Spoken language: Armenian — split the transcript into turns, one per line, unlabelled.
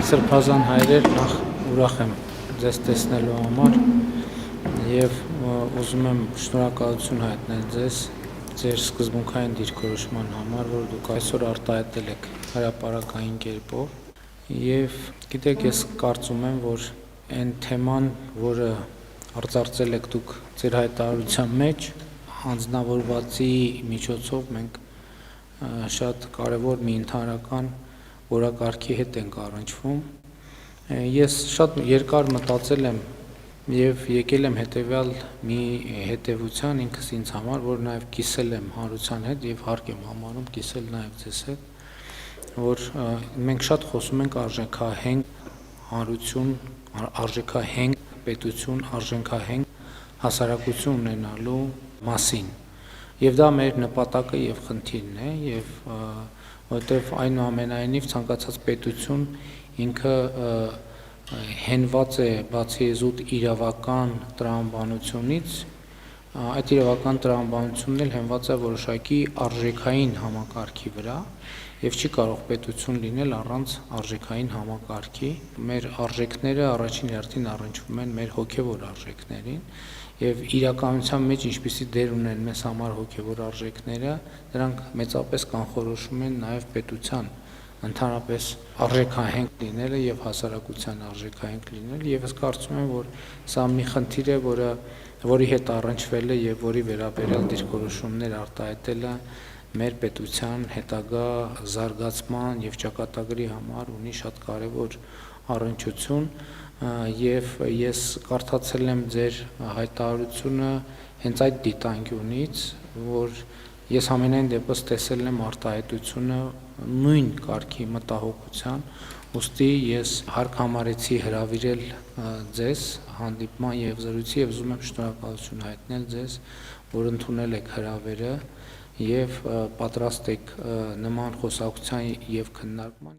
Սրբազան հայրեր, նախ ուրախ եմ ձեզ տեսնելու համար և ուզում եմ շնորհակալություն հայտնել ձեզ ձեր սկզբունքային դիրքորոշման համար, որ դուք այսօր արտահայտել եք հրապարակային կերպով և գիտեք, ես կարծում եմ, որ այն թեման, որը արծարծել եք դուք ձեր հայտարարության մեջ, հանձնավորվածի միջոցով մենք շատ կարևոր մի ընդհանրական որակարգի հետ ենք առնչվում։ Ես շատ երկար մտածել եմ և եկել եմ հետևյալ մի հետևության ինքս ինձ համար, որ նաև կիսել եմ հանրության հետ և հարկ եմ համարում կիսել նաև ձեզ հետ, որ մենք շատ խոսում ենք արժեքահենք հանրություն, արժեքահենք պետություն, արժեքահենք հասարակություն ունենալու մասին։ Եվ դա մեր նպատակը և խնդիրն է, և որովհետև այնուամենայնիվ ցանկացած պետություն ինքը հենված է բացի զուտ իրավական տրամաբանությունից, այդ իրավական տրամաբանությունն էլ հենված է որոշակի արժեքային համակարգի վրա և չի կարող պետություն լինել առանց արժեքային համակարգի։ Մեր արժեքները առաջին հերթին առնչվում են մեր հոգևոր արժեքներին և իրականության մեջ ինչպիսի դեր ունեն մեզ համար հոգևոր արժեքները, դրանք մեծապես կանխորոշում են նաև պետության ընդհանրապես արժեքահենք լինելը և հասարակության արժեքահենք լինելը, և ես կարծում եմ, որ սա մի խնդիր է, որի հետ առնչվելը և որի վերաբերյալ դիրքորոշումներ արտահայտելը մեր պետության հետագա զարգացման և ճակատագրի համար ունի շատ կարևոր առնչություն, և ես կարդացել եմ ձեր հայտարարությունը հենց այդ դիտանկյունից, որ ես համենայն դեպս տեսել եմ արտահայտությունը նույն կարգի մտահոգության, ուստի ես հարկ համարեցի հրավիրել ձեզ հանդիպման և զրույցի և ուզում եմ շնորհակալություն հայտնել ձեզ, որ ընդունել եք հրավերը և պատրաստ եք նման խոսակցության և քննարկման։